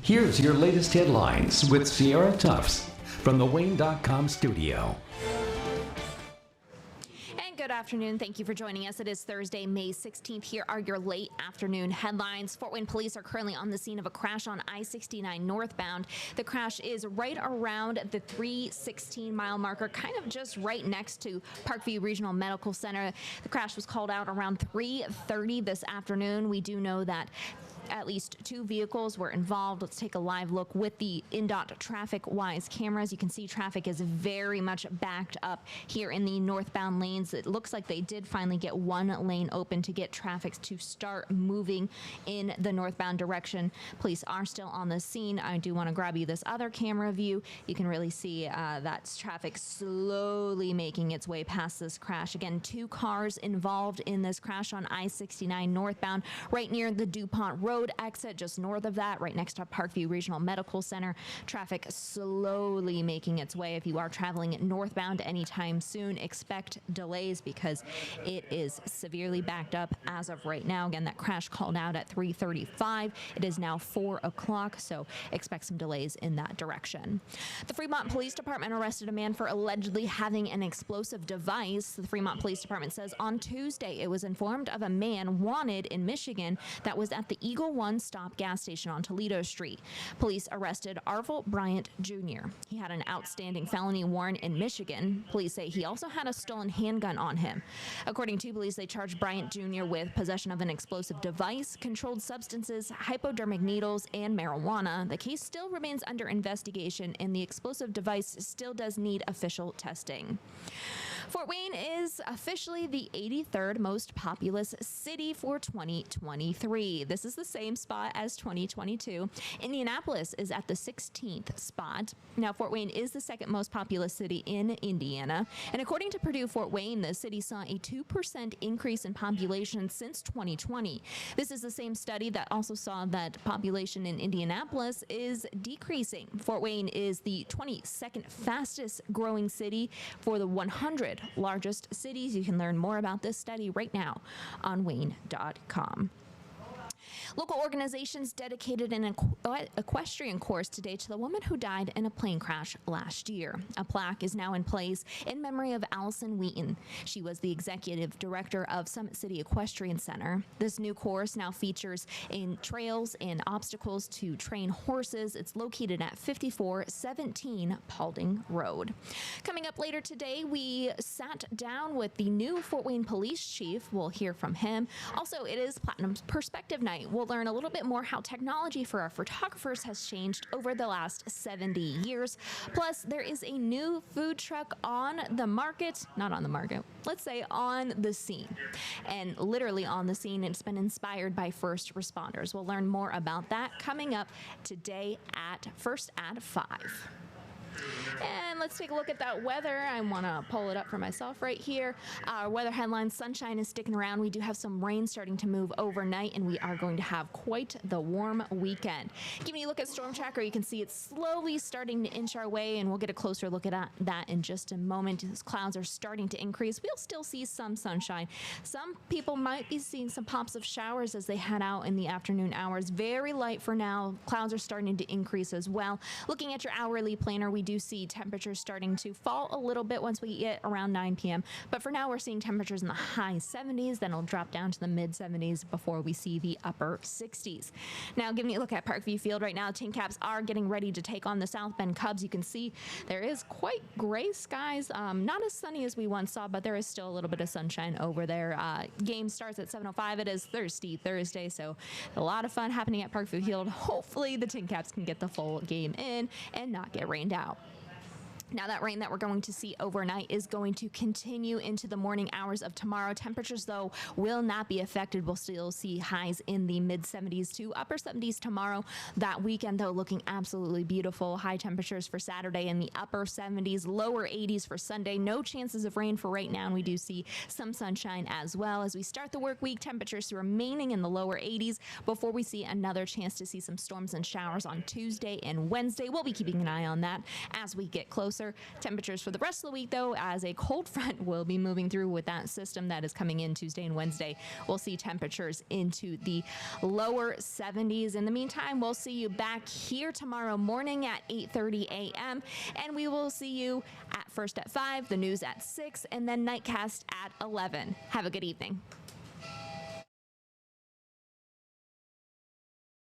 Here's your latest headlines with Sierra Tufts from the Wayne.com studio. Good afternoon. Thank you for joining us. It is Thursday, May 16th. Here are your late afternoon headlines. Fort Wayne police are currently on the scene of a crash on I-69 northbound. The crash is right around the 316 mile marker, kind of just right next to Parkview Regional Medical Center. The crash was called out around 3:30 this afternoon. We do know that at least 2 vehicles were involved. Let's take a live look with the INDOT TrafficWise cameras. You can see traffic is very much backed up here in the northbound lanes. It looks like they did finally get one lane open to get traffic to start moving in the northbound direction. Police are still on the scene. I do want to grab you this other camera view. You can really see that's traffic slowly making its way past this crash. Again, 2 cars involved in this crash on I-69 northbound, right near the DuPont Road exit, just north of that, right next to Parkview Regional Medical Center. Traffic slowly making its way. If you are traveling northbound anytime soon, expect delays because it is severely backed up as of right now. Again, that crash called out at 3:35. It is now 4 o'clock, so expect some delays in that direction. The Fremont Police Department arrested a man for allegedly having an explosive device. The Fremont Police Department says on Tuesday it was informed of a man wanted in Michigan that was at the Eagle One Stop gas station on Toledo Street. Police arrested Arvil Bryant Jr. He had an outstanding felony warrant in Michigan. Police say he also had a stolen handgun on him. According to police, they charged Bryant Jr. with possession of an explosive device, controlled substances, hypodermic needles, and marijuana. The case still remains under investigation, and the explosive device still does need official testing. Fort Wayne is officially the 83rd most populous city for 2023. This is the same spot as 2022. Indianapolis is at the 16th spot. Now, Fort Wayne is the second most populous city in Indiana. And according to Purdue Fort Wayne, the city saw a 2% increase in population since 2020. This is the same study that also saw that population in Indianapolis is decreasing. Fort Wayne is the 22nd fastest growing city for the 100 largest cities. You can learn more about this study right now on Wayne.com. Local organizations dedicated an equestrian course today to the woman who died in a plane crash last year. A plaque is now in place in memory of Allison Wheaton. She was the executive director of Summit City Equestrian Center. This new course now features in trails and obstacles to train horses. It's located at 5417 Paulding Road. Coming up later today, we sat down with the new Fort Wayne Police Chief. We'll hear from him. Also, it is Platinum's Perspective Night. We'll learn a little bit more how technology for our photographers has changed over the last 70 years. Plus, there is a new food truck on the market, not on the market, let's say on the scene. And literally on the scene, it's been inspired by first responders. We'll learn more about that coming up today at 5. And let's take a look at that weather. I want to pull it up for myself right here. Our weather headlines: sunshine is sticking around. We do have some rain starting to move overnight, and we are going to have quite the warm weekend. Giving you a look at Storm Tracker, you can see it's slowly starting to inch our way, and we'll get a closer look at that in just a moment. As clouds are starting to increase, we'll still see some sunshine. Some people might be seeing some pops of showers as they head out in the afternoon hours. Very light for now. Clouds are starting to increase as well. Looking at your hourly planner, we do see temperatures starting to fall a little bit once we get around 9 p.m. But for now, we're seeing temperatures in the high 70s. Then it'll drop down to the mid 70s before we see the upper 60s. Now, giving you a look at Parkview Field right now, Tin Caps are getting ready to take on the South Bend Cubs. You can see there is quite gray skies. Not as sunny as we once saw, but there is still a little bit of sunshine over there. Game starts at 7:05. It is Thirsty Thursday, so a lot of fun happening at Parkview Field. Hopefully, the Tin Caps can get the full game in and not get rained out. Now, that rain that we're going to see overnight is going to continue into the morning hours of tomorrow. Temperatures, though, will not be affected. We'll still see highs in the mid-70s to upper 70s tomorrow. That weekend, though, looking absolutely beautiful. High temperatures for Saturday in the upper 70s, lower 80s for Sunday. No chances of rain for right now, and we do see some sunshine as well. As we start the work week, temperatures remaining in the lower 80s before we see another chance to see some storms and showers on Tuesday and Wednesday. We'll be keeping an eye on that as we get closer closer. Temperatures for the rest of the week, though, as a cold front will be moving through with that system that is coming in Tuesday and Wednesday. We'll see temperatures into the lower 70s. In the meantime, we'll see you back here tomorrow morning at 8:30 a.m. and we will see you at first at 5, the news at 6, and then Nightcast at 11. Have a good evening.